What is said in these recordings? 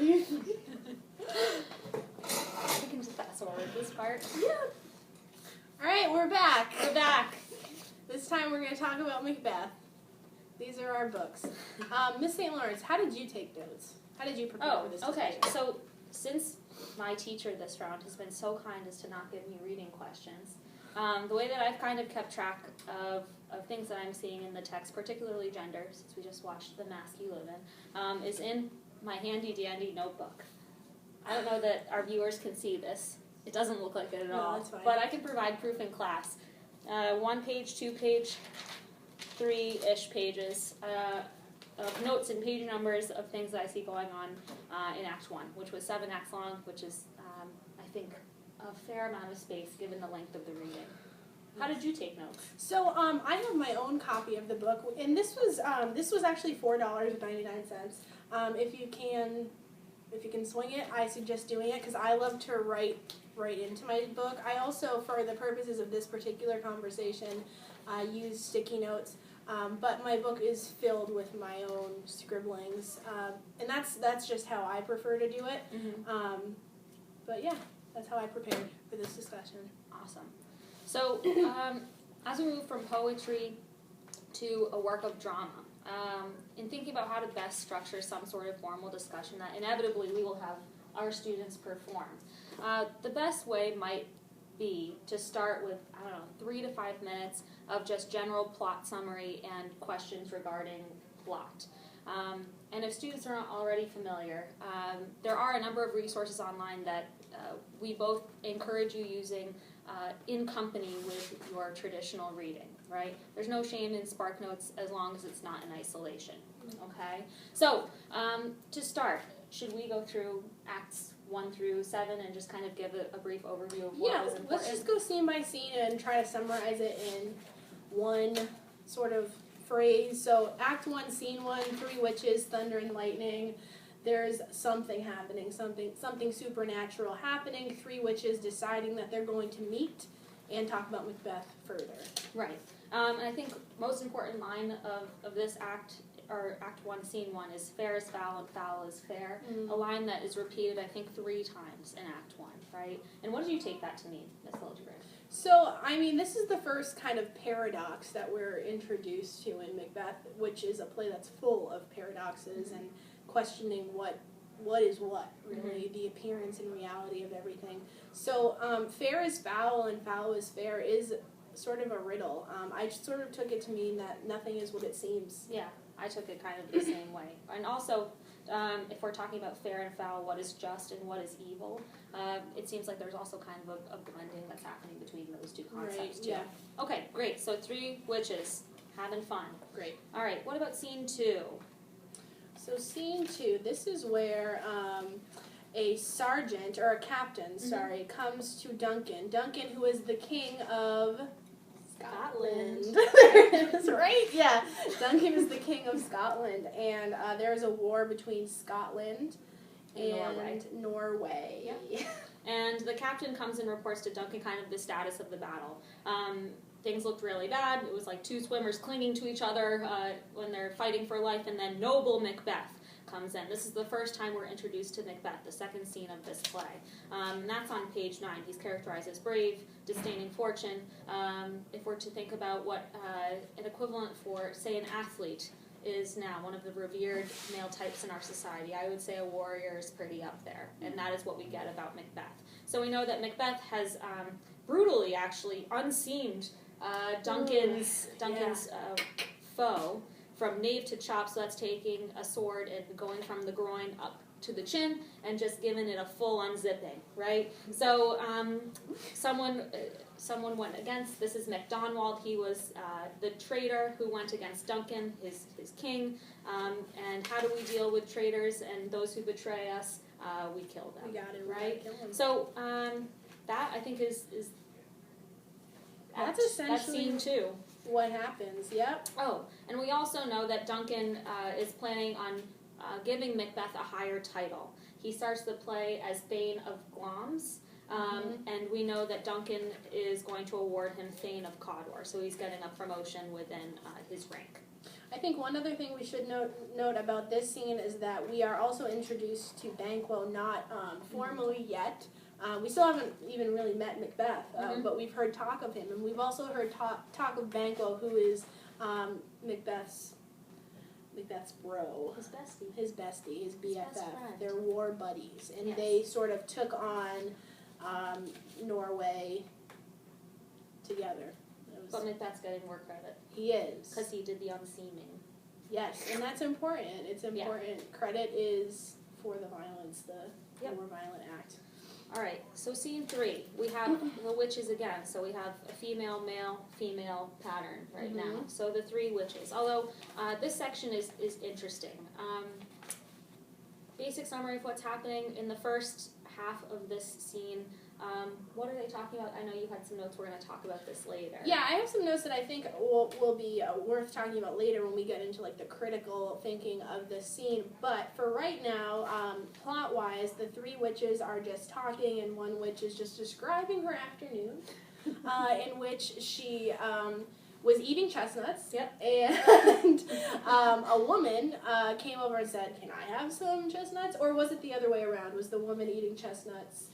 We can just fast forward this part. Yeah. All right, we're back. We're back. This time we're going to talk about Macbeth. These are our books. Miss St. Lawrence, how did you take notes? How did you prepare for this discussion? Okay. So since my teacher this round has been so kind as to not give me reading questions, the way that I've kind of kept track of things that I'm seeing in the text, particularly gender, since we just watched The Mask You Live In, is in my handy-dandy notebook. I don't know that our viewers can see this. It doesn't look like it at all. That's fine. But I can provide proof in class. 1 page, 2 page, 3-ish pages of notes and page numbers of things that I see going on in Act 1, which was 7 acts long, which is, I think, a fair amount of space given the length of the reading. How did you take notes? So I have my own copy of the book, and this was actually $4.99. If you can swing it, I suggest doing it because I love to write into my book. I also, for the purposes of this particular conversation, use sticky notes. But my book is filled with my own scribblings, and that's just how I prefer to do it. Mm-hmm. But yeah, that's how I prepared for this discussion. Awesome. So, as we move from poetry to a work of drama, in thinking about how to best structure some sort of formal discussion that inevitably we will have our students perform, the best way might be to start with, 3 to 5 minutes of just general plot summary and questions regarding plot. And if students are not already familiar, there are a number of resources online that we both encourage you using in company with your traditional reading, right? There's no shame in Spark Notes as long as it's not in isolation, okay? So, to start, should we go through Acts 1 through 7 and just kind of give a brief overview of what was important? Let's just go scene by scene and try to summarize it in one sort of phrase. So Act 1, Scene 1, 3 witches, thunder and lightning. There's something happening, something supernatural happening. 3 witches deciding that they're going to meet and talk about Macbeth further. Right. And I think most important line of this act, or Act 1, Scene 1, is fair is foul and foul is fair. Mm-hmm. A line that is repeated, I think, 3 times in Act 1, right? And what did you take that to mean, Miss Liljegren? So, this is the first kind of paradox that we're introduced to in Macbeth, which is a play that's full of paradoxes and questioning what is what, really, the appearance and reality of everything. So, fair is foul and foul is fair is sort of a riddle. I sort of took it to mean that nothing is what it seems. Yeah, I took it kind of the same way. And also, if we're talking about fair and foul, what is just and what is evil, it seems like there's also kind of a blending that's happening between those two concepts, too. Yeah. Okay, great. So 3 witches, having fun. Great. All right, what about Scene 2? So Scene 2, this is where a sergeant, or a captain, comes to Duncan. Duncan, who is the king of Scotland. That's right, yeah. Duncan is the king of Scotland, and there is a war between Scotland and Norway. Yeah. And the captain comes and reports to Duncan kind of the status of the battle. Things looked really bad. It was like 2 swimmers clinging to each other when they're fighting for life, and then noble Macbeth comes in. This is the first time we're introduced to Macbeth, the second scene of this play. And that's on page 9. He's characterized as brave, disdaining fortune. If we're to think about what an equivalent for, say, an athlete is now, one of the revered male types in our society, I would say a warrior is pretty up there, and that is what we get about Macbeth. So we know that Macbeth has brutally, actually, unseamed Duncan's foe from nave to chop, so that's taking a sword and going from the groin up to the chin and just giving it a full unzipping, right? So someone went against, this is MacDonald, he was the traitor who went against Duncan, his king, and how do we deal with traitors and those who betray us? We kill them. We got it, right? Kill him. So that, I think, is that's essentially Scene 2. What happens, yep. Oh, and we also know that Duncan is planning on giving Macbeth a higher title. He starts the play as Thane of Glamis, and we know that Duncan is going to award him Thane of Cawdor, so he's getting a promotion within his rank. I think one other thing we should note about this scene is that we are also introduced to Banquo, not formally yet. We still haven't even really met Macbeth, but we've heard talk of him, and we've also heard talk of Banquo, who is Macbeth's bro. His bestie, his BFF. They're war buddies, and they sort of took on Norway together. But Macbeth's getting more credit. He is. Because he did the unseeming. Yes, and that's important. It's important. Yeah. Credit is for the violence, the more violent act. All right, so scene 3, we have the witches again. So we have a female, male, female pattern right now. So the 3 witches. Although this section is interesting. Basic summary of what's happening in the first half of this scene. What are they talking about? I know you had some notes. We're going to talk about this later. Yeah, I have some notes that I think will be worth talking about later when we get into like the critical thinking of the scene. But for right now, plot-wise, the 3 witches are just talking, and one witch is just describing her afternoon, in which she was eating chestnuts. Yep. And a woman came over and said, "Can I have some chestnuts?" Or was it the other way around? Was the woman eating chestnuts?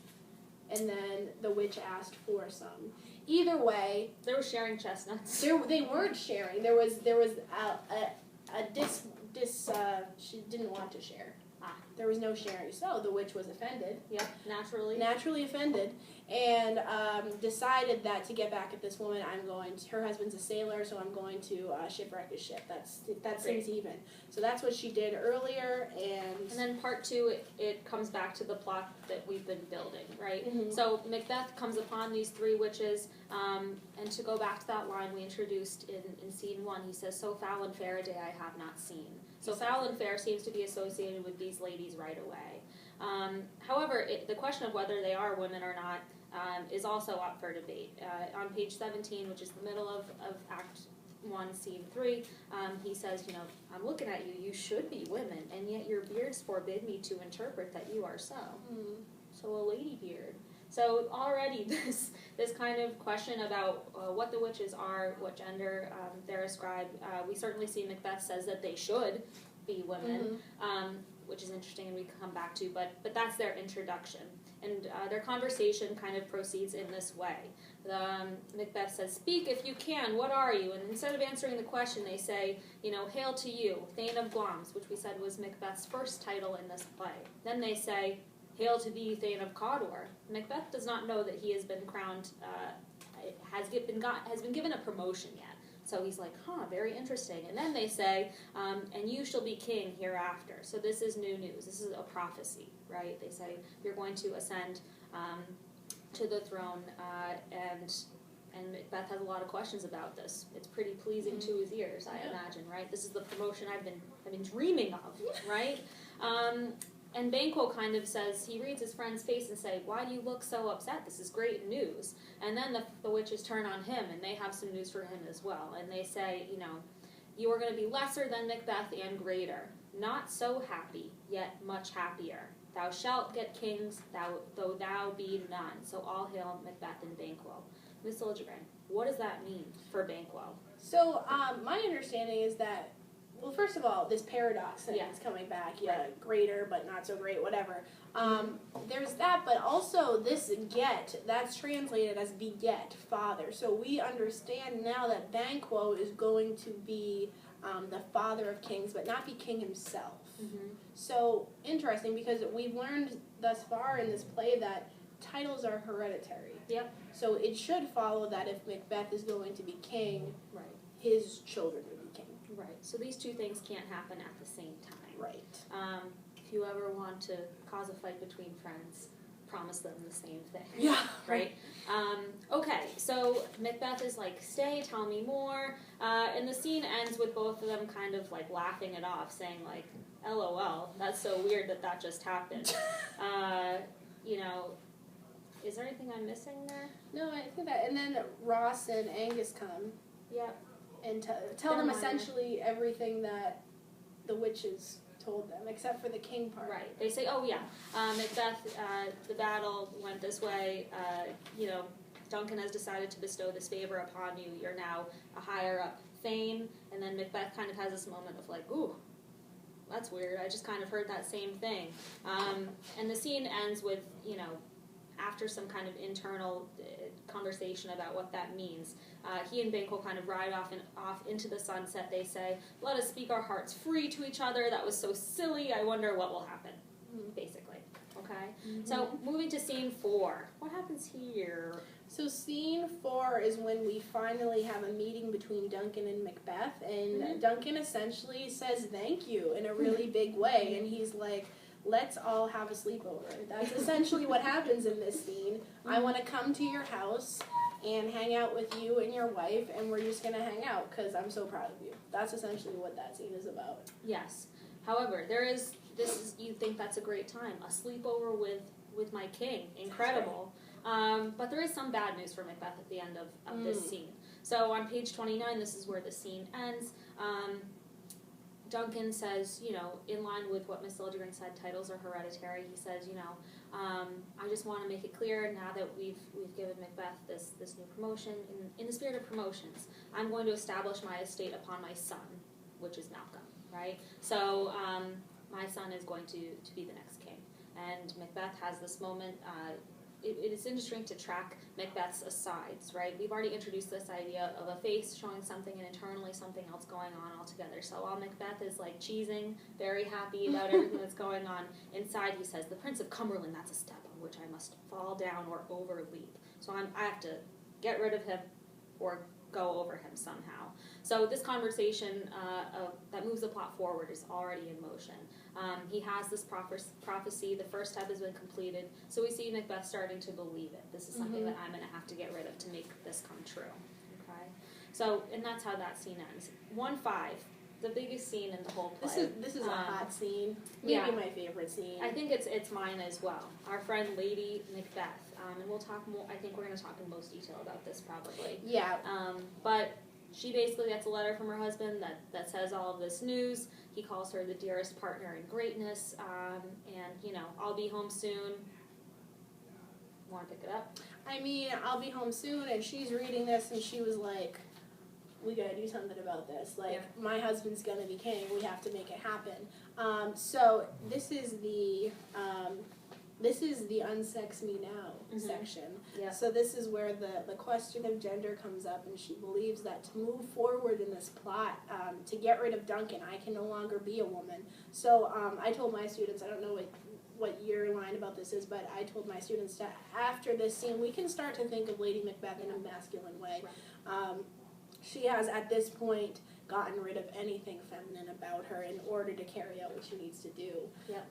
And then the witch asked for some. Either way, they were sharing chestnuts. They weren't sharing. There was she didn't want to share. There was no sharing. So the witch was offended. Yep, naturally offended, and decided that to get back at this woman, her husband's a sailor, so I'm going to shipwreck his ship. That seems even. So that's what she did earlier, and then part 2, it comes back to the plot that we've been building, right? So Macbeth comes upon these 3 witches, and to go back to that line we introduced in scene 1, he says, "So foul and fair a day I have not seen." So foul and fair seems to be associated with these ladies right away. However, the question of whether they are women or not is also up for debate. On page 17, which is the middle of Act 1, Scene 3, he says, "I'm looking at you, you should be women, and yet your beards forbid me to interpret that you are so." So a lady beard. So already this kind of question about what the witches are, what gender they're ascribed, we certainly see Macbeth says that they should be women, which is interesting and we can come back to, but that's their introduction. And their conversation kind of proceeds in this way. Macbeth says, "Speak if you can, what are you?" And instead of answering the question, they say, "Hail to you, Thane of Glamis," which we said was Macbeth's first title in this play. Then they say, "Hail to thee, Thane of Cawdor." Macbeth does not know that he has been crowned, has been given a promotion yet. So he's like, very interesting. And then they say, "And you shall be king hereafter." So this is new news. This is a prophecy, right? They say, "You're going to ascend to the throne," and Macbeth has a lot of questions about this. It's pretty pleasing to his ears, I imagine, right? This is the promotion I've been dreaming of, right? And Banquo kind of says, he reads his friend's face and say, "Why do you look so upset? This is great news." And then the witches turn on him, and they have some news for him as well. And they say, "You are going to be lesser than Macbeth and greater. Not so happy, yet much happier. Thou shalt get kings, though thou be none." So all hail Macbeth and Banquo. Miss Liljegren, what does that mean for Banquo? So my understanding is that, well, first of all, this paradox thing is coming back. Greater but not so great, whatever. There's that, but also this get, that's translated as beget, father. So we understand now that Banquo is going to be the father of kings, but not be king himself. So interesting, because we've learned thus far in this play that titles are hereditary. Yep. So it should follow that if Macbeth is going to be king, his children would be king. Right. So these 2 things can't happen at the same time. Right. If you ever want to cause a fight between friends, promise them the same thing. Yeah. Right? Okay, so Macbeth is like, "Stay, tell me more." And the scene ends with both of them kind of like laughing it off, saying like, "LOL, that's so weird that just happened." Is there anything I'm missing there? No, I think that. And then Ross and Angus come. Yeah. And tell them essentially everything that the witches told them, except for the king part. Right. They say, Macbeth, the battle went this way. Duncan has decided to bestow this favor upon you. You're now a higher up Thane, And then Macbeth kind of has this moment of like, ooh, that's weird. I just kind of heard that same thing. And the scene ends with, after some kind of internal conversation about what that means, he and Banquo kind of ride off into the sunset. They say, "Let us speak our hearts free to each other. That was so silly. I wonder what will happen." Basically, okay. Mm-hmm. So moving to scene 4, what happens here? So scene 4 is when we finally have a meeting between Duncan and Macbeth, and Duncan essentially says thank you in a really big way, and he's like, let's all have a sleepover. That's essentially what happens in this scene. I want to come to your house and hang out with you and your wife, and we're just going to hang out because I'm so proud of you. That's essentially what that scene is about. Yes. However, you think that's a great time. A sleepover with my king. Incredible. But there is some bad news for Macbeth at the end of this scene. So on page 29, this is where the scene ends. Duncan says, in line with what Miss Liljegren said, titles are hereditary. He says, I just want to make it clear now that we've given Macbeth this new promotion, in the spirit of promotions, I'm going to establish my estate upon my son, which is Malcolm, right? So my son is going to be the next king. And Macbeth has this moment. It is interesting to track Macbeth's asides, right? We've already introduced this idea of a face showing something and internally something else going on altogether. So while Macbeth is like cheesing, very happy about everything that's going on, inside he says, "The Prince of Cumberland, that's a step on which I must fall down or overleap. So I have to get rid of him or go over him somehow." So this conversation that moves the plot forward is already in motion. He has this prophecy. The first step has been completed. So we see Macbeth starting to believe it. This is something that I'm going to have to get rid of to make this come true. Okay. So, and that's how that scene ends. 1-5, the biggest scene in the whole play. This is a hot scene. Maybe my favorite scene. I think it's mine as well. Our friend Lady Macbeth. And we'll talk more. I think we're going to talk in most detail about this probably. Yeah. But she basically gets a letter from her husband that says all of this news. He calls her the dearest partner in greatness, and, I'll be home soon. Want to pick it up? I mean, I'll be home soon, and she's reading this, and she was like, we gotta do something about this. Like, my husband's gonna be king. We have to make it happen. So this is the unsex me now section. Yeah. So this is where the question of gender comes up, and she believes that to move forward in this plot, to get rid of Duncan, I can no longer be a woman. So I told my students, I don't know what your line about this is, but I told my students that after this scene, we can start to think of Lady Macbeth in a masculine way. Right. She has, at this point, gotten rid of anything feminine about her in order to carry out what she needs to do. Yep.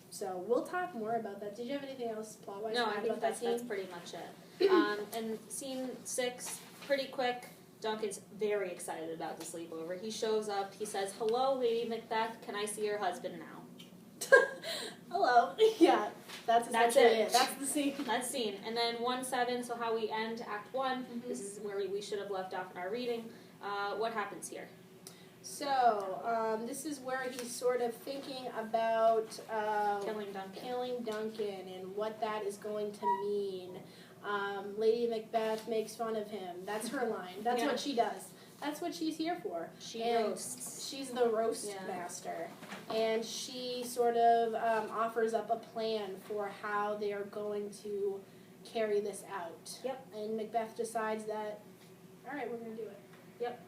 So we'll talk more about that. Did you have anything else plot-wise? No, I think that's pretty much it. And scene 6, pretty quick. Duncan's very excited about the sleepover. He shows up. He says, "Hello, Lady Macbeth. Can I see your husband now?" Hello. Yeah, that's it. That's the scene. That's scene. And then 1-7, so how we end Act 1. This is where we should have left off in our reading. What happens here? So, this is where he's sort of thinking about killing Duncan and what that is going to mean. Lady Macbeth makes fun of him. That's her line. That's what she does. That's what she's here for. She roasts. She's the roast master. And she sort of offers up a plan for how they are going to carry this out. Yep. And Macbeth decides that, all right, we're going to do it. Yep.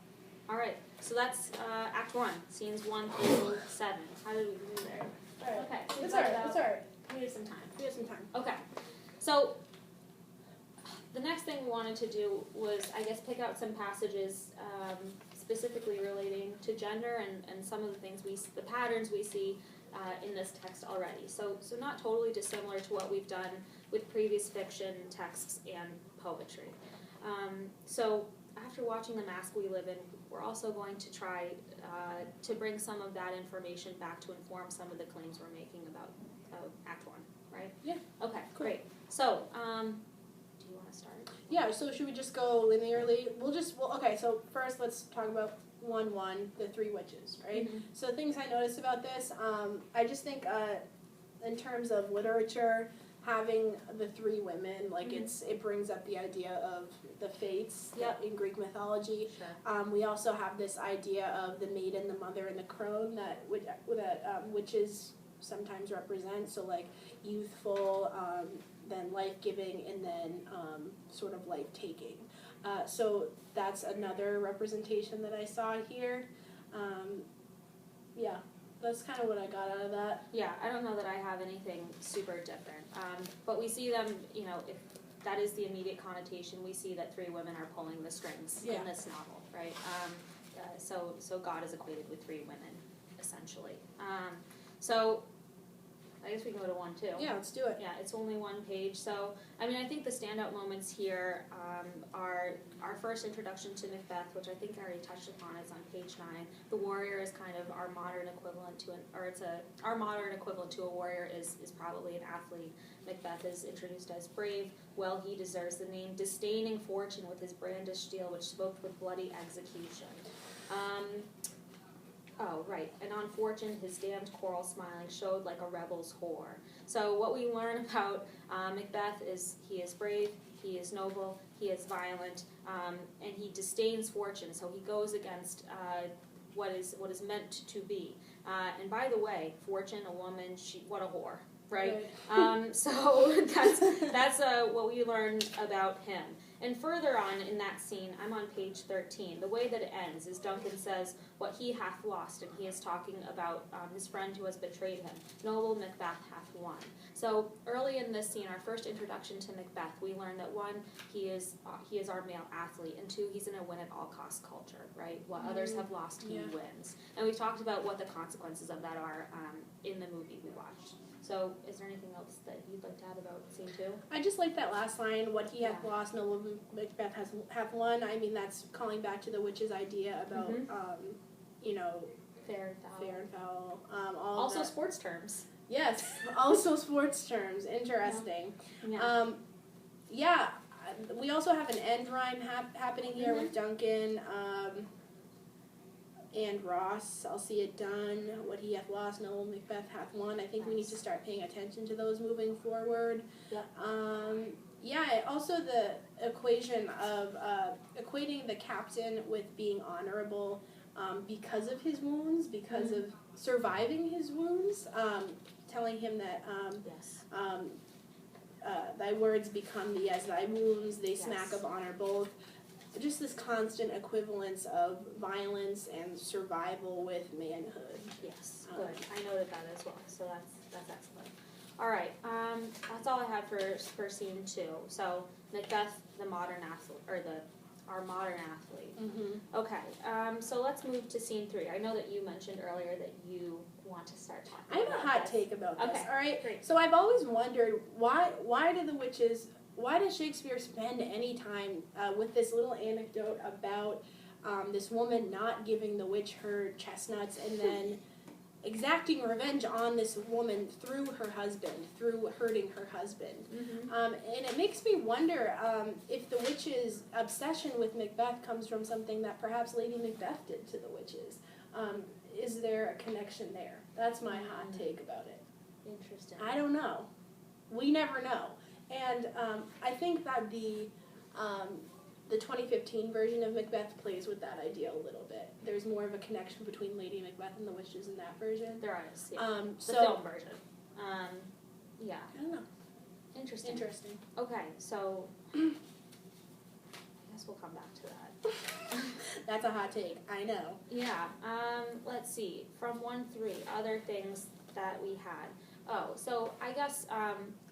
All right. So that's Act 1, scenes 1 through 7. How did we do there? All right. Okay. It's all right. We have some time. Okay. So the next thing we wanted to do was, I guess, pick out some passages specifically relating to gender and some of the patterns we see in this text already. So not totally dissimilar to what we've done with previous fiction, texts, and poetry. So after watching The Mask We Live In, we're also going to try to bring some of that information back to inform some of the claims we're making about Act 1, right? Yeah. Okay, cool. Great. So, do you want to start? Yeah, so should we just go linearly? Okay, so first let's talk about 1-1, the 3 witches, right? Mm-hmm. So things I noticed about this, I just think in terms of literature, having the three women, like it brings up the idea of the fates in Greek mythology. Sure. We also have this idea of the maiden, the mother, and the crone that witches sometimes represent. So like youthful, then life-giving, and then sort of life-taking. So that's another representation that I saw here. Yeah, that's kind of what I got out of that. Yeah, I don't know that I have anything super different. But we see them, you know, if that is the immediate connotation, we see that three women are pulling the strings in this novel, right? So God is equated with three women, essentially. So I guess we can go to 1, 2. Yeah, let's do it. Yeah, it's only one page. So, I mean, I think the standout moments here are our first introduction to Macbeth, which I think I already touched upon. It's on page 9. The warrior is kind of our modern equivalent to our modern equivalent to a warrior is probably an athlete. Macbeth is introduced as brave. Well, he deserves the name. Disdaining fortune with his brandished steel, which spoke with bloody execution. Oh, right. And on fortune, his damned quarrel smiling showed like a rebel's whore. So what we learn about Macbeth is he is brave, he is noble, he is violent, and he disdains fortune. So he goes against what is meant to be. And by the way, fortune, a woman, what a whore, right? So that's what we learn about him. And further on in that scene, I'm on page 13. The way that it ends is Duncan says, "What he hath lost," and he is talking about his friend who has betrayed him. Noble Macbeth hath won. So early in this scene, our first introduction to Macbeth, we learn that 1, he is our male athlete, and 2, he's in a win-at-all-cost culture, right? What others have lost, he wins. And we've talked about what the consequences of that are in the movie we watched. So, is there anything else that you'd like to add about scene 2? I just like that last line, what he hath lost, noble Macbeth hath won. I mean, that's calling back to the witch's idea about, you know, fair and foul. Also sports terms. Yes, also sports terms. Interesting. Yeah. We also have an end rhyme happening here with Duncan and Ross. I'll see it done. What he hath lost, noble Macbeth hath won. I think we need to start paying attention to those moving forward. Also the equation of equating the captain with being honorable because of his wounds, because of surviving his wounds, telling him that thy words become thee as thy wounds, they smack of honor both. Just this constant equivalence of violence and survival with manhood. Yes, good. I noted that as well, so that's excellent. All right, that's all I have for scene 2. So Macbeth, the modern athlete, or our modern athlete. Okay, so let's move to scene 3. I know that you mentioned earlier that you want to start talking. I have a hot take about this. Okay, all right. Great. So I've always wondered why does Shakespeare spend any time with this little anecdote about this woman not giving the witch her chestnuts and then exacting revenge on this woman through her husband, through hurting her husband? And it makes me wonder if the witch's obsession with Macbeth comes from something that perhaps Lady Macbeth did to the witches. Is there a connection there? That's my hot take about it. Interesting. I don't know. We never know. And I think that the 2015 version of Macbeth plays with that idea a little bit. There's more of a connection between Lady Macbeth and the witches in that version. There is, yeah. The film version. Yeah. I don't know. Interesting. Okay, so I guess we'll come back to that. That's a hot take. I know. Yeah. Let's see. From 1-3, other things that we had. Oh, so I guess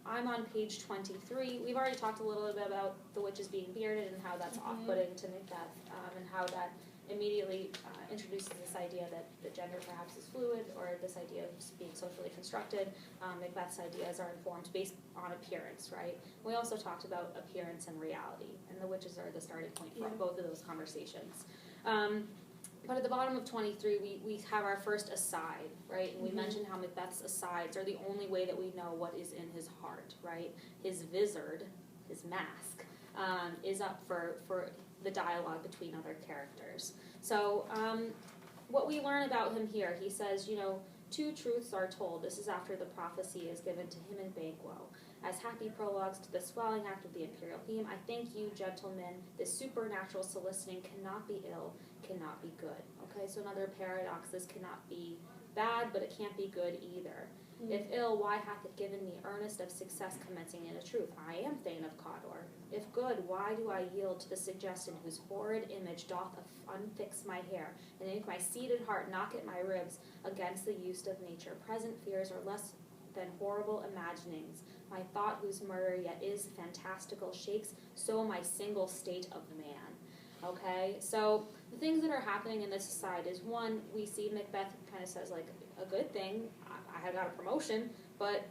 I'm on page 23. We've already talked a little bit about the witches being bearded and how that's off-putting to Macbeth, and how that immediately introduces this idea that the gender perhaps is fluid, or this idea of being socially constructed. Macbeth's ideas are informed based on appearance, right? We also talked about appearance and reality, and the witches are the starting point for both of those conversations. But at the bottom of 23, we have our first aside, right? And we mentioned how Macbeth's asides are the only way that we know what is in his heart, right? His vizard, his mask, is up for the dialogue between other characters. So what we learn about him here, he says, 2 truths are told. This is after the prophecy is given to him in Banquo. as happy prologues to the swelling act of the imperial theme. I thank you, gentlemen. This supernatural soliciting cannot be ill, cannot be good. Okay, so another paradox. This cannot be bad, but it can't be good either. If ill, why hath it given me earnest of success commencing in a truth? I am Thane of Cawdor. If good, why do I yield to the suggestion whose horrid image doth unfix my hair, and make my seated heart knock at my ribs against the use of nature? Present fears are less than horrible imaginings. My thought whose murder yet is fantastical shakes, so my single state of man. Okay, so the things that are happening in this aside is, one, we see Macbeth kind of says, like, a good thing, I got a promotion, but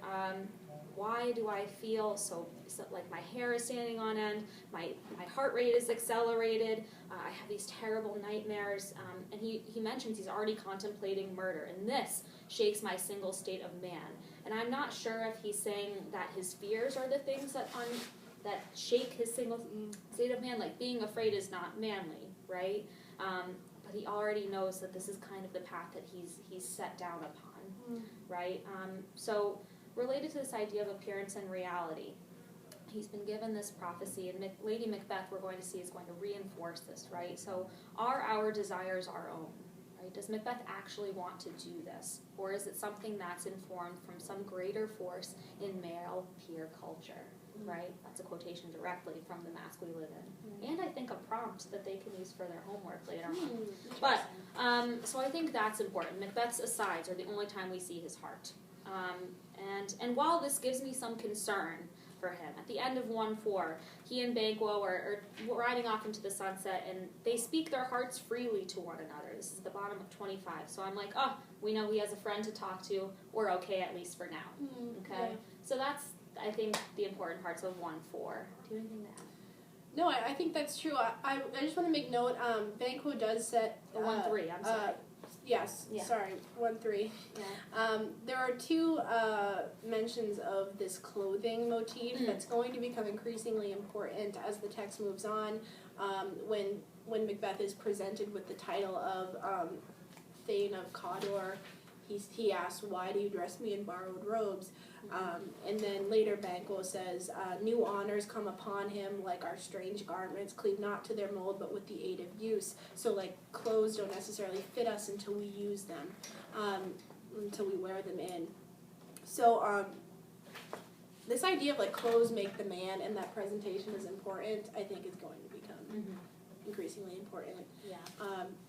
why do I feel so like my hair is standing on end, my heart rate is accelerated, I have these terrible nightmares, and he mentions he's already contemplating murder, and this shakes my single state of man. And I'm not sure if he's saying that his fears are the things that shake his single state of man, like being afraid is not manly, right? But he already knows that this is kind of the path that he's set down upon, right? So related to this idea of appearance and reality, he's been given this prophecy, and Lady Macbeth, we're going to see, is going to reinforce this, right? So are our desires our own? Right? Does Macbeth actually want to do this? Or is it something that's informed from some greater force in male peer culture? Right? That's a quotation directly from the mask we live in. And I think a prompt that they can use for their homework later on. But, so I think that's important. Macbeth's asides are the only time we see his heart. And while this gives me some concern for him, at the end of 1-4, he and Banquo are riding off into the sunset, and they speak their hearts freely to one another. This is the bottom of 25. So I'm like, oh, we know he has a friend to talk to. We're okay, at least for now. Okay? Yeah. So that's, I think, the important parts of 1-4. Do you have anything to add? No, I think that's true. I just want to make note, Banquo does set... 1-3, I'm sorry. Yes, yeah. Sorry, 1-3. Yeah. There are two mentions of this clothing motif that's going to become increasingly important as the text moves on. When Macbeth is presented with the title of Thane of Cawdor, he asks, "Why do you dress me in borrowed robes?" And then later Banquo says, "New honors come upon him like our strange garments, cleave not to their mold, but with the aid of use." So, like, clothes don't necessarily fit us until we use them, until we wear them in. So, this idea of, like, clothes make the man and that presentation is important, I think is going to become increasingly important. Yeah.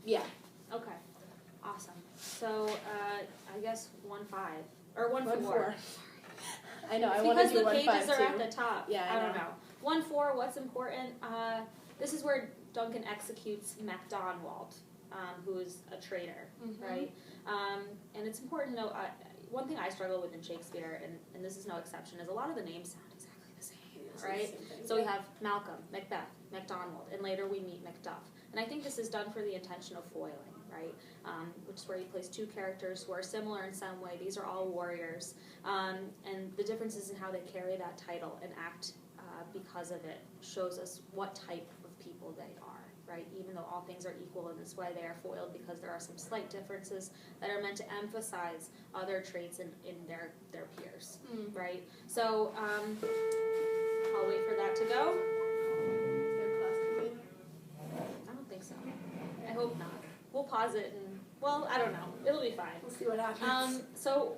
Yeah. Okay. Awesome. So, I guess 1-5. Or 1-4. I know, I want to do 1-5 too. Because the pages are at the top. Yeah, I don't know. 1-4, what's important? This is where Duncan executes MacDonald, who is a traitor, right? And it's important to know, one thing I struggle with in Shakespeare, and this is no exception, is a lot of the names sound exactly the same, right? So we have Malcolm, Macbeth, MacDonald, and later we meet Macduff. And I think this is done for the intention of foiling, right? Which is where he plays two characters who are similar in some way. These are all warriors. And the differences in how they carry that title and act because of it shows us what type of people they are, right? Even though all things are equal in this way, they are foiled because there are some slight differences that are meant to emphasize other traits in their peers, right? So I'll wait for that to go. I don't think so. I hope not. We'll pause it and, well, I don't know. It'll be fine. We'll see what happens. So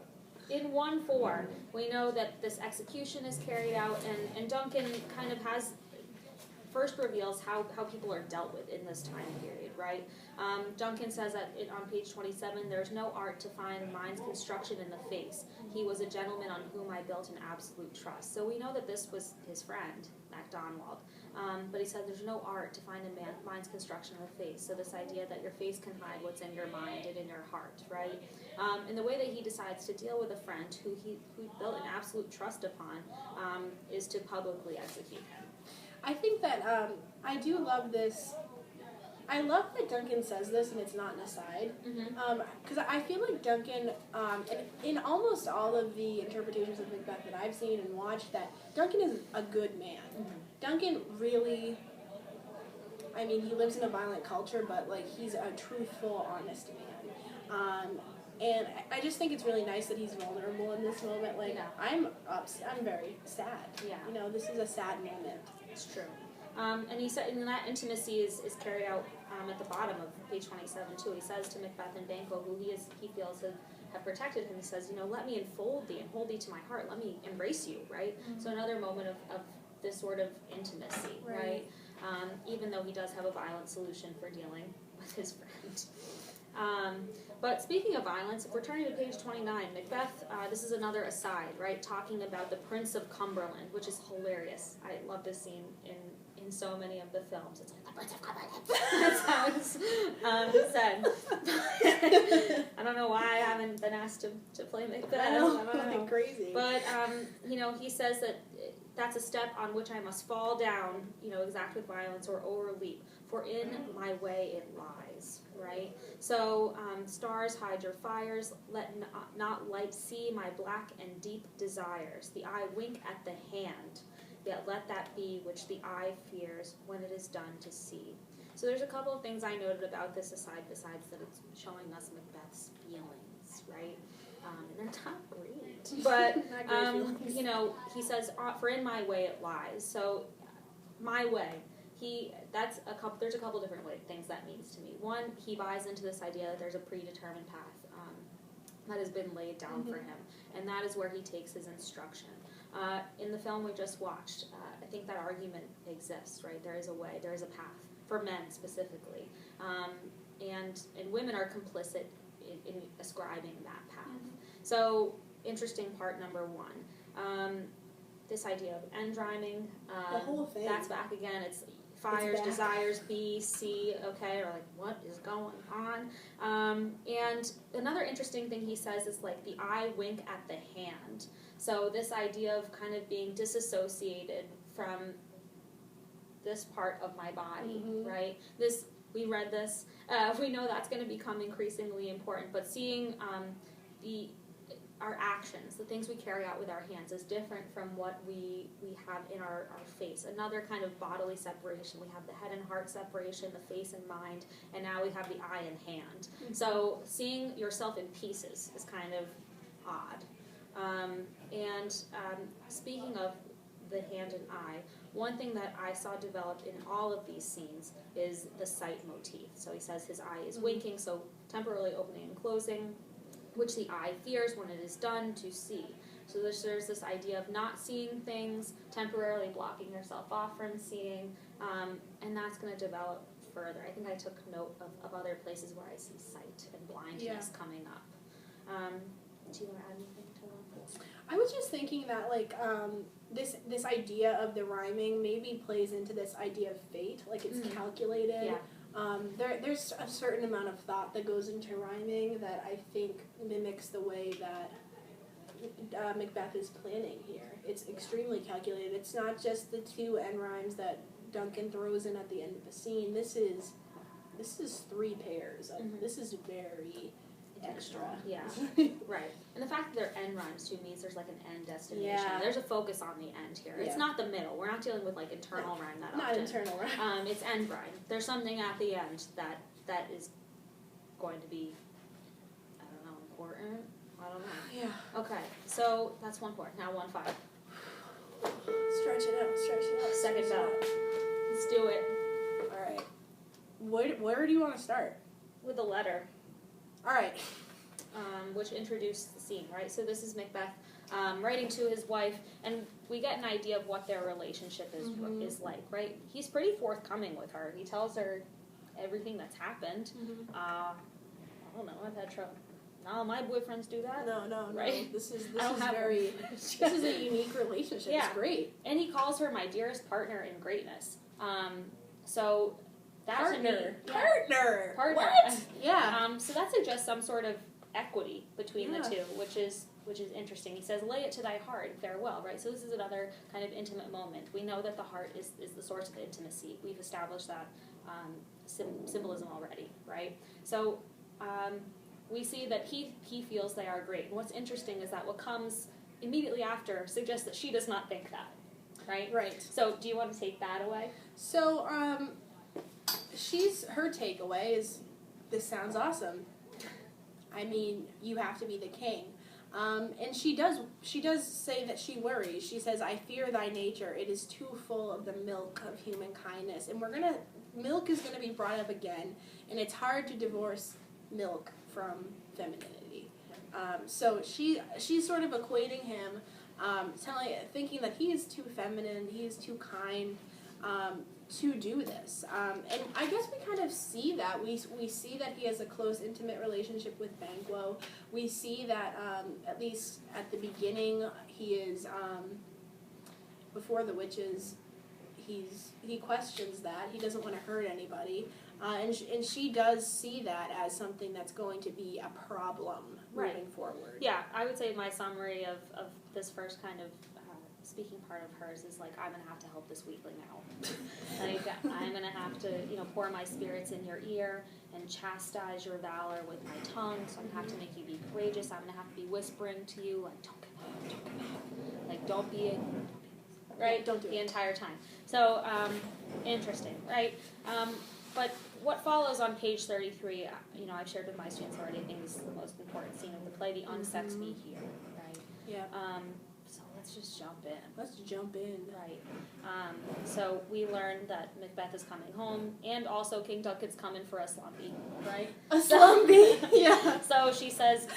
in 1-4, we know that this execution is carried out, and Duncan kind of first reveals how people are dealt with in this time period, right? Duncan says that on page 27, there's no art to find mind's construction in the face. He was a gentleman on whom I built an absolute trust. So we know that this was his friend, MacDonald. But he said there's no art to find a mind's construction of the face. So this idea that your face can hide what's in your mind and in your heart, right? And the way that he decides to deal with a friend who built an absolute trust upon is to publicly execute him. I think that I do love this. I love that Duncan says this and it's not an aside. Because I feel like Duncan, in almost all of the interpretations of Macbeth that I've seen and watched, that Duncan is a good man. Duncan really, I mean, he lives in a violent culture, but, like, he's a truthful, honest man. And I just think it's really nice that he's vulnerable in this moment. Like, Yeah. I'm very sad. Yeah. You know, this is a sad moment. It's true. And he said, and that intimacy is carried out at the bottom of page 27 too. He says to Macbeth and Banquo, who he feels have protected him, he says, you know, let me enfold thee and hold thee to my heart. Let me embrace you, right? Mm-hmm. So another moment of this sort of intimacy, right? Even though he does have a violent solution for dealing with his friend. But speaking of violence, if we're turning to page 29, Macbeth, this is another aside, right, talking about the Prince of Cumberland, which is hilarious. I love this scene in so many of the films. It's like, the Prince of Cumberland. That's how it's said. I don't know why I haven't been asked to play Macbeth. I don't know. Crazy. But, you know, he says that that's a step on which I must fall down, you know, exact with violence or overleap, for in my way it lies, right? So, stars, hide your fires, let not light see my black and deep desires. The eye wink at the hand, yet let that be which the eye fears when it is done to see. So there's a couple of things I noted about this aside, besides that it's showing us Macbeth's feelings, right? And they're not great. But, you know, he says, for in my way it lies. So, my way. There's a couple different things that means to me. One, he buys into this idea that there's a predetermined path that has been laid down for him. And that is where he takes his instruction. In the film we just watched, I think that argument exists, right? There is a way, there is a path, for men specifically. And women are complicit in ascribing that path. So, interesting part number one. This idea of end rhyming. The whole thing. That's back again. It's fires, desires, B, C, okay, or like, what is going on? And another interesting thing he says is like the eye wink at the hand. So this idea of kind of being disassociated from this part of my body, right? We read this. We know that's going to become increasingly important, but seeing our actions, the things we carry out with our hands, is different from what we have in our face. Another kind of bodily separation. We have the head and heart separation, the face and mind, and now we have the eye and hand. So seeing yourself in pieces is kind of odd. Speaking of the hand and eye, one thing that I saw developed in all of these scenes is the sight motif. So he says his eye is winking, so temporarily opening and closing, which the eye fears when it is done to see. So there's this idea of not seeing things, temporarily blocking yourself off from seeing, and that's going to develop further. I think I took note of other places where I see sight and blindness coming up. Do you want to add anything to that? I was just thinking that, like, this idea of the rhyming maybe plays into this idea of fate, like it's calculated. Yeah. There's a certain amount of thought that goes into rhyming that I think mimics the way that Macbeth is planning here. It's extremely calculated. It's not just the two end rhymes that Duncan throws in at the end of the scene. This is 3 pairs. This is very extra. Yeah, right. And the fact that they're end rhymes too means there's like an end destination. Yeah. There's a focus on the end here. Yeah. It's not the middle. We're not dealing with like internal rhyme that not often. Not internal rhyme. It's end rhyme. There's something at the end that is going to be, I don't know, important. I don't know. Yeah. Okay, so that's 1 4. Now 1 5. Stretch it out. Second bell. Let's do it. All right. Where do you want to start? With a letter. All right. Which introduced the scene, right? So this is Macbeth writing to his wife, and we get an idea of what their relationship is like, right? He's pretty forthcoming with her. He tells her everything that's happened. I don't know. I've had trouble. No, my boyfriends do that. No. Right? This is a unique relationship. Yeah. It's great. And he calls her my dearest partner in greatness. So that partner. What? Yeah. So that suggests some sort of equity between the two, which is interesting. He says, "Lay it to thy heart, and farewell." Right. So this is another kind of intimate moment. We know that the heart is the source of intimacy. We've established that symbolism already, right? So we see that he feels they are great. And what's interesting is that what comes immediately after suggests that she does not think that, right? Right. So do you want to take that away? So her takeaway is, this sounds awesome. I mean, you have to be the king. And she does say that she worries. She says, I fear thy nature. It is too full of the milk of human kindness. And milk is going to be brought up again. And it's hard to divorce milk from femininity. So she's sort of equating him, thinking that he is too feminine, he is too kind, to do this. And I guess we kind of see that. We see that he has a close, intimate relationship with Banquo. We see that, at least at the beginning, he is, before the witches, he questions that. He doesn't want to hurt anybody. And she does see that as something that's going to be a problem moving forward. Yeah, I would say my summary of this first kind of speaking part of hers is like, I'm going to have to help this weakling out. Like, I'm going to have to, pour my spirits in your ear and chastise your valor with my tongue. So I'm going to have to make you be courageous. I'm going to have to be whispering to you, like, don't get mad. Like, don't be right? Don't do the it. entire time. So, interesting, right? But what follows on page 33, I've shared with my students already, I think this is the most important scene of the play, the unsex me here, right? Yeah. So let's just jump in. Let's jump in. Right. So we learned that Macbeth is coming home, and also King Duncan's coming for a slumpy, right? A slumpy? Yeah. So she says,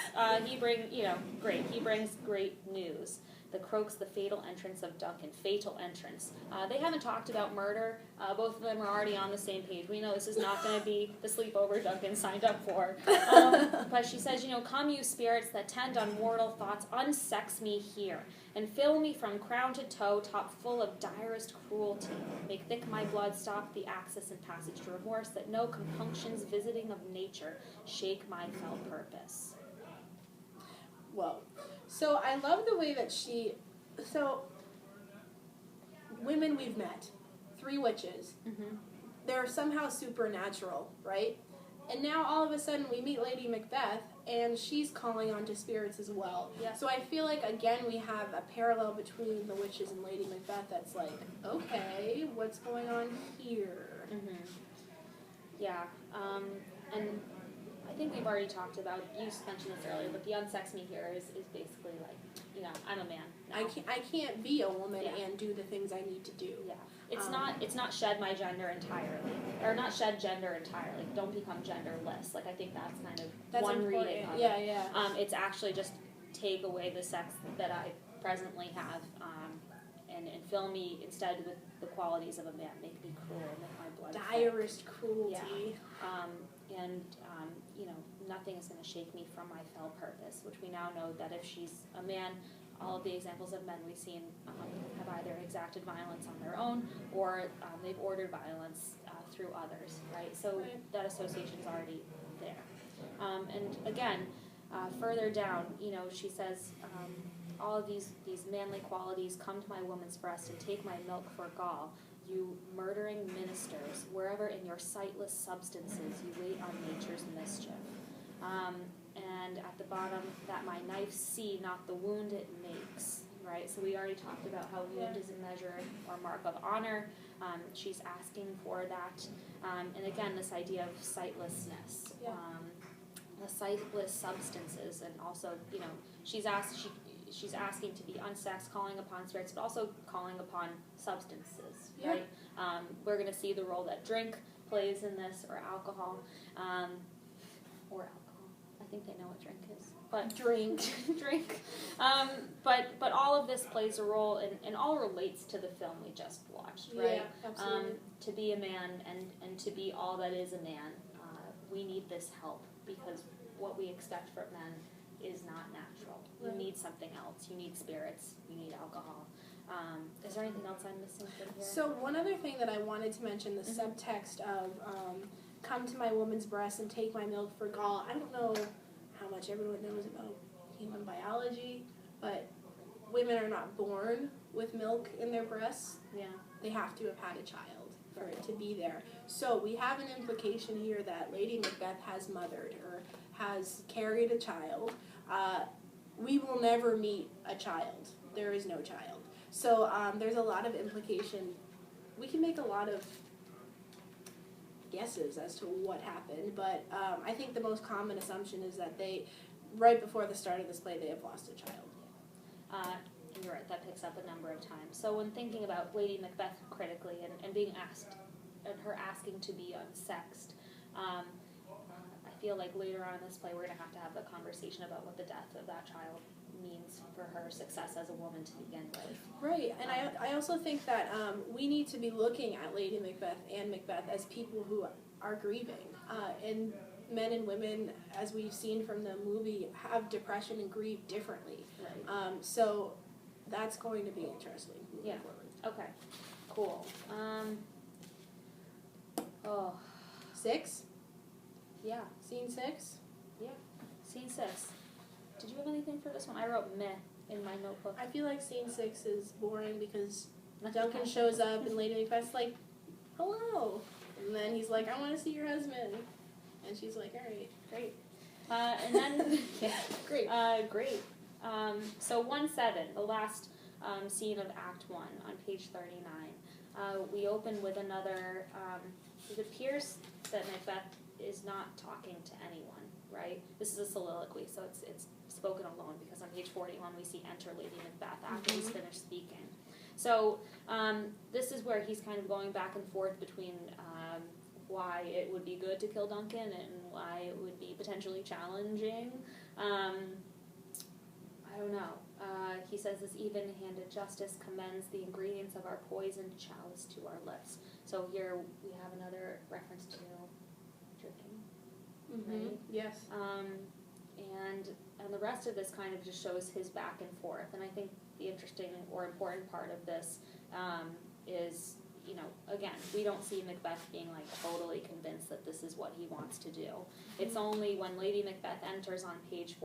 he brings great news. The Croaks, the fatal entrance of Duncan. Fatal entrance. They haven't talked about murder. Both of them are already on the same page. We know this is not going to be the sleepover Duncan signed up for. But she says, come you spirits that tend on mortal thoughts, unsex me here, and fill me from crown to toe, top full of direst cruelty. Make thick my blood, stop the access and passage to remorse, that no compunctions visiting of nature shake my fell purpose. Whoa. So I love the way that women we've met, 3 witches, they're somehow supernatural, right? And now all of a sudden we meet Lady Macbeth, and she's calling onto spirits as well. Yeah. So I feel like, again, we have a parallel between the witches and Lady Macbeth that's like, okay, what's going on here? Yeah, and I think we've already talked about, you mentioned this earlier, but the unsex me here is basically like, I'm a man now. I can't be a woman Yeah. and do the things I need to do. Yeah. It's not shed my gender entirely, or not shed gender entirely. Don't become genderless. Like, I think that's kind of one important. reading of Yeah, it. yeah. It's actually just take away the sex that I presently have, and fill me instead with the qualities of a man. Make me cruel, make my blood Direst cruelty. Yeah. Nothing is going to shake me from my fell purpose, which we now know that if she's a man, all of the examples of men we've seen have either exacted violence on their own, or they've ordered violence through others, right? So that association is already there. And again, further down, she says, all of these manly qualities, come to my woman's breast and take my milk for gall. You murdering ministers, wherever in your sightless substances you wait on nature's mischief. And at the bottom, that my knife see not the wound it makes, right? So we already talked about how wound is a measure or mark of honor. She's asking for that. And again, this idea of sightlessness, the sightless substances, and also, she's asking to be unsexed, calling upon spirits, but also calling upon substances, right? We're going to see the role that drink plays in this, or alcohol. I think they know what drink is. But drink. But all of this plays a role, and all relates to the film we just watched, right? Yeah, absolutely. To be a man and to be all that is a man, we need this help, because what we expect from men is not natural. You need something else. You need spirits. You need alcohol. Is there anything else I'm missing from here? So one other thing that I wanted to mention, the subtext of come to my woman's breast and take my milk for gall. I don't know how much everyone knows about human biology, but women are not born with milk in their breasts. Yeah. They have to have had a child for it to be there. So we have an implication here that Lady Macbeth has mothered or has carried a child. We will never meet a child. There is no child. So there's a lot of implication. We can make a lot of guesses as to what happened, but I think the most common assumption is that they, right before the start of this play, they have lost a child. And you're right, that picks up a number of times. So when thinking about Lady Macbeth critically and being asked, and her asking to be unsexed, I feel like later on in this play we're going to have the conversation about what the death of that child means for her success as a woman to begin with. Right, and I also think that we need to be looking at Lady Macbeth and Macbeth as people who are grieving. And men and women, as we've seen from the movie, have depression and grieve differently. Right. So that's going to be interesting moving forward. Okay, cool. 6? Yeah. Scene 6? Yeah. Scene 6. Did you have anything for this one? I wrote meh in my notebook. I feel like scene 6 is boring because Duncan shows up and Lady Macbeth's like, hello. And then he's like, I want to see your husband. And she's like, all right, great. And then, yeah, Great. Great. So 1-7, the last scene of Act 1 on page 39. We open with another, it appears that Macbeth is not talking to anyone, right? This is a soliloquy, so it's spoken alone, because on page 41 we see enter Lady Macbeth after he's finished speaking. So this is where he's kind of going back and forth between why it would be good to kill Duncan and why it would be potentially challenging. I don't know. He says this even-handed justice commends the ingredients of our poisoned chalice to our lips. So here we have another reference to drinking. Right? Yes. And the rest of this kind of just shows his back and forth. And I think the interesting or important part of this is, you know, again, we don't see Macbeth being like totally convinced that this is what he wants to do. It's only when Lady Macbeth enters on page